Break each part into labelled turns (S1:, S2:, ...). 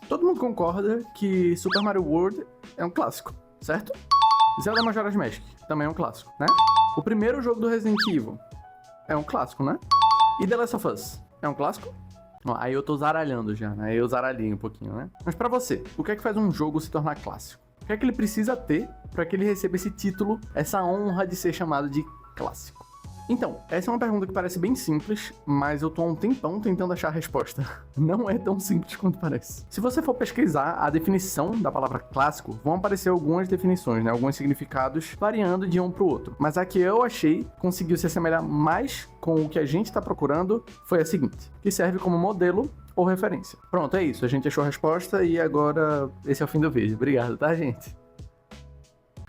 S1: Todo mundo concorda que Super Mario World é um clássico, certo? Zelda Majora's Mask também é um clássico, né? O primeiro jogo do Resident Evil é um clássico, né? E The Last of Us é um clássico? Ó, aí eu tô zaralhando já, né? Aí eu zaralhei um pouquinho, né? Mas pra você, o que é que faz um jogo se tornar clássico? O que é que ele precisa ter pra que ele receba esse título, essa honra de ser chamado de clássico? Então, essa é uma pergunta que parece bem simples, mas eu tô há um tempão tentando achar a resposta. Não é tão simples quanto parece. Se você for pesquisar a definição da palavra clássico, vão aparecer algumas definições, né? Alguns significados variando de um pro outro. Mas a que eu achei conseguiu se assemelhar mais com o que a gente tá procurando foi a seguinte, que serve como modelo ou referência. Pronto, é isso. A gente achou a resposta e agora esse é o fim do vídeo. Obrigado, tá, gente?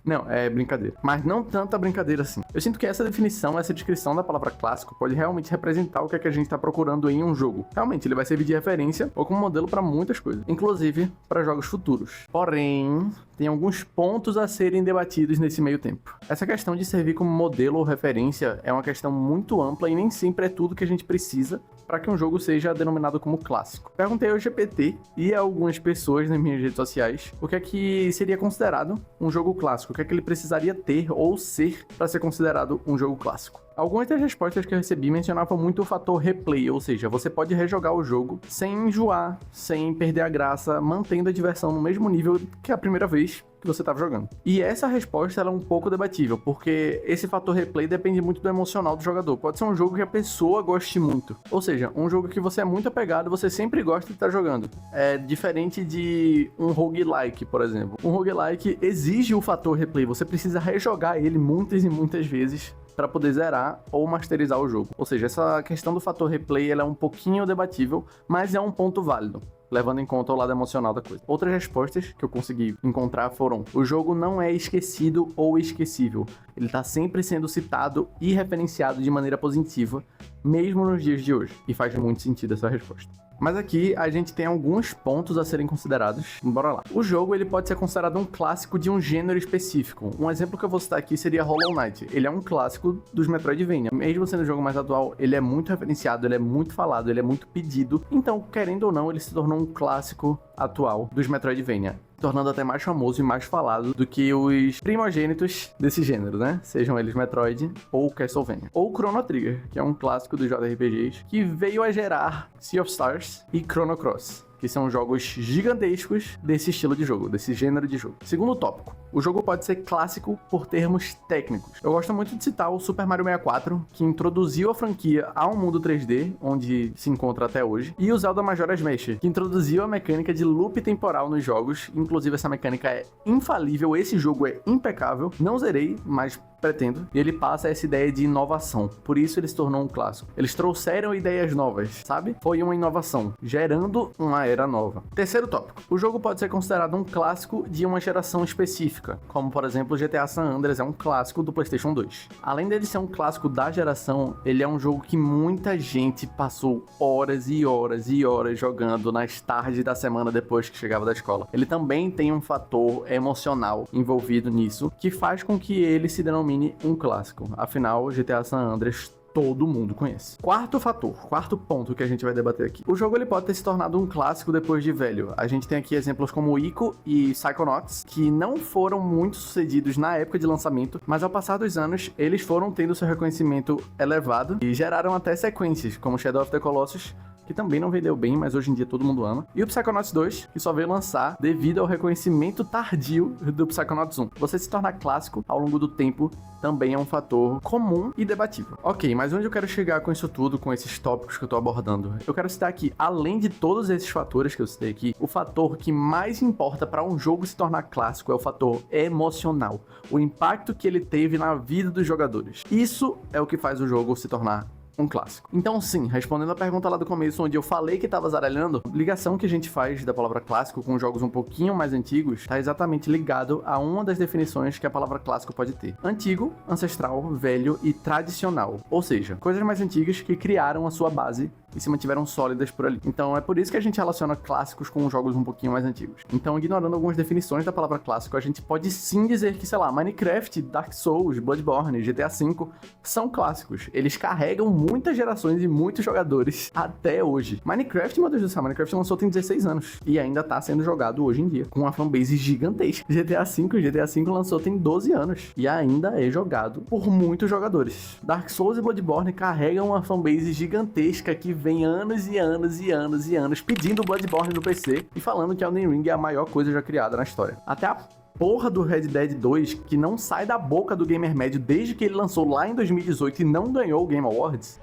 S1: Não, é brincadeira. Mas não tanta brincadeira assim. Eu sinto que essa definição, essa descrição da palavra clássico pode realmente representar o que é que a gente tá procurando em um jogo. Realmente, ele vai servir de referência ou como modelo para muitas coisas, inclusive para jogos futuros. Porém, tem alguns pontos a serem debatidos nesse meio tempo. Essa questão de servir como modelo ou referência é uma questão muito ampla e nem sempre é tudo que a gente precisa para que um jogo seja denominado como clássico. Perguntei ao GPT e a algumas pessoas nas minhas redes sociais o que é que seria considerado um jogo clássico, o que é que ele precisaria ter ou ser para ser considerado um jogo clássico. Algumas das respostas que eu recebi mencionavam muito o fator replay, ou seja, você pode rejogar o jogo sem enjoar, sem perder a graça, mantendo a diversão no mesmo nível que a primeira vez que você estava jogando. E essa resposta ela é um pouco debatível, porque esse fator replay depende muito do emocional do jogador. Pode ser um jogo que a pessoa goste muito, ou seja, um jogo que você é muito apegado, você sempre gosta de estar jogando. É diferente de um roguelike, por exemplo. Um roguelike exige o fator replay, você precisa rejogar ele muitas e muitas vezes para poder zerar ou masterizar o jogo. Ou seja, essa questão do fator replay ela é um pouquinho debatível, mas é um ponto válido, levando em conta o lado emocional da coisa. Outras respostas que eu consegui encontrar foram: o jogo não é esquecido ou esquecível, ele está sempre sendo citado e referenciado de maneira positiva, mesmo nos dias de hoje. E faz muito sentido essa resposta. Mas aqui a gente tem alguns pontos a serem considerados. Bora lá. O jogo ele pode ser considerado um clássico de um gênero específico. Um exemplo que eu vou citar aqui seria Hollow Knight. Ele é um clássico dos Metroidvania. Mesmo sendo o jogo mais atual, ele é muito referenciado, ele é muito falado, ele é muito pedido. Então, querendo ou não, ele se tornou um clássico atual dos Metroidvania, tornando até mais famoso e mais falado do que os primogênitos desse gênero, né? Sejam eles Metroid ou Castlevania. Ou Chrono Trigger, que é um clássico dos JRPGs, que veio a gerar Sea of Stars e Chrono Cross, que são jogos gigantescos desse estilo de jogo, desse gênero de jogo. Segundo tópico, o jogo pode ser clássico por termos técnicos. Eu gosto muito de citar o Super Mario 64, que introduziu a franquia a um mundo 3D, onde se encontra até hoje, e o Zelda Majora's Mask, que introduziu a mecânica de loop temporal nos jogos. Inclusive, essa mecânica é infalível, esse jogo é impecável. Não zerei, mas pretendo. E ele passa essa ideia de inovação. Por isso ele se tornou um clássico. Eles trouxeram ideias novas, sabe? Foi uma inovação, gerando uma era nova. Terceiro tópico. O jogo pode ser considerado um clássico de uma geração específica, como por exemplo o GTA San Andreas é um clássico do PlayStation 2. Além dele ser um clássico da geração, ele é um jogo que muita gente passou horas e horas e horas jogando nas tardes da semana depois que chegava da escola. Ele também tem um fator emocional envolvido nisso, que faz com que ele se denomine um clássico. Afinal, GTA San Andreas todo mundo conhece. Quarto ponto que a gente vai debater aqui. O jogo ele pode ter se tornado um clássico depois de velho. A gente tem aqui exemplos como Ico e Psychonauts, que não foram muito sucedidos na época de lançamento, mas ao passar dos anos, eles foram tendo seu reconhecimento elevado e geraram até sequências, como Shadow of the Colossus, que também não vendeu bem, mas hoje em dia todo mundo ama. E o Psychonauts 2, que só veio lançar devido ao reconhecimento tardio do Psychonauts 1. Você se tornar clássico ao longo do tempo também é um fator comum e debatível. Ok, mas onde eu quero chegar com isso tudo, com esses tópicos que eu tô abordando? Eu quero citar aqui, além de todos esses fatores que eu citei aqui, o fator que mais importa para um jogo se tornar clássico é o fator emocional. O impacto que ele teve na vida dos jogadores. Isso é o que faz o jogo se tornar um clássico. Então sim, respondendo a pergunta lá do começo, onde eu falei que tava zaralhando, a ligação que a gente faz da palavra clássico com jogos um pouquinho mais antigos tá exatamente ligado a uma das definições que a palavra clássico pode ter: antigo, ancestral, velho e tradicional. Ou seja, coisas mais antigas que criaram a sua base e se mantiveram sólidas por ali. Então é por isso que a gente relaciona clássicos com jogos um pouquinho mais antigos. Então, ignorando algumas definições da palavra clássico, a gente pode sim dizer que, sei lá, Minecraft, Dark Souls, Bloodborne, GTA V são clássicos. Eles carregam muitas gerações e muitos jogadores até hoje. Minecraft, meu Deus do céu, Minecraft lançou tem 16 anos e ainda tá sendo jogado hoje em dia, com uma fanbase gigantesca. GTA V lançou tem 12 anos e ainda é jogado por muitos jogadores. Dark Souls e Bloodborne carregam uma fanbase gigantesca que vem anos e anos e anos e anos pedindo Bloodborne no PC e falando que Elden Ring é a maior coisa já criada na história. Até a porra do Red Dead 2, que não sai da boca do gamer médio desde que ele lançou lá em 2018 e não ganhou o Game Awards.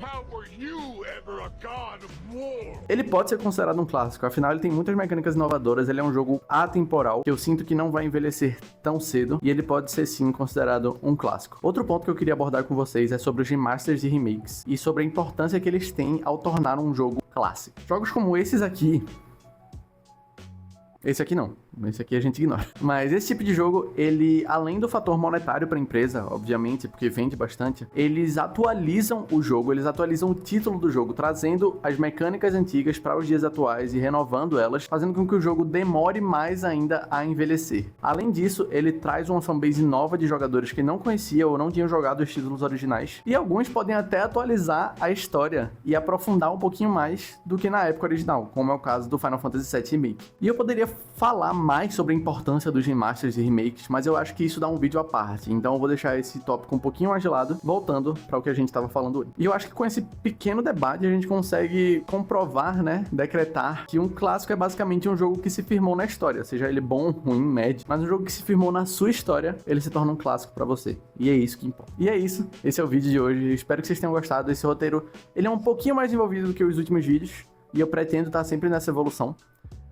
S1: Ele pode ser considerado um clássico, afinal ele tem muitas mecânicas inovadoras, ele é um jogo atemporal, que eu sinto que não vai envelhecer tão cedo, e ele pode ser sim considerado um clássico. Outro ponto que eu queria abordar com vocês é sobre os remasters e remakes, e sobre a importância que eles têm ao tornar um jogo clássico. Jogos como esses aqui... Esse aqui não, esse aqui a gente ignora. Mas esse tipo de jogo, ele, além do fator monetário para a empresa, obviamente, porque vende bastante, eles atualizam o jogo, eles atualizam o título do jogo, trazendo as mecânicas antigas para os dias atuais e renovando elas, fazendo com que o jogo demore mais ainda a envelhecer. Além disso, ele traz uma fanbase nova de jogadores que não conheciam ou não tinham jogado os títulos originais, e alguns podem até atualizar a história e aprofundar um pouquinho mais do que na época original, como é o caso do Final Fantasy VII Remake. E eu poderia falar mais sobre a importância dos remasters e remakes, mas eu acho que isso dá um vídeo à parte, então eu vou deixar esse tópico um pouquinho mais de lado, voltando para o que a gente estava falando hoje. E eu acho que com esse pequeno debate a gente consegue comprovar, né, decretar que um clássico é basicamente um jogo que se firmou na história, seja ele bom, ruim, médio, mas um jogo que se firmou na sua história, ele se torna um clássico para você. E é isso que importa. E é isso, esse é o vídeo de hoje, espero que vocês tenham gostado. Esse roteiro, ele é um pouquinho mais envolvido do que os últimos vídeos, e eu pretendo estar sempre nessa evolução.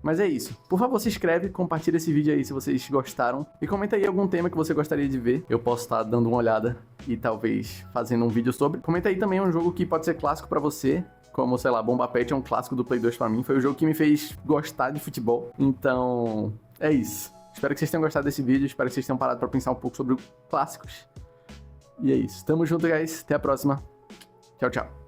S1: Mas é isso. Por favor, se inscreve, compartilha esse vídeo aí se vocês gostaram. E comenta aí algum tema que você gostaria de ver. Eu posso estar dando uma olhada e talvez fazendo um vídeo sobre. Comenta aí também um jogo que pode ser clássico pra você. Como, sei lá, Bomba Pet é um clássico do Play 2 pra mim. Foi o jogo que me fez gostar de futebol. Então, é isso. Espero que vocês tenham gostado desse vídeo. Espero que vocês tenham parado pra pensar um pouco sobre clássicos. E é isso. Tamo junto, guys. Até a próxima. Tchau, tchau.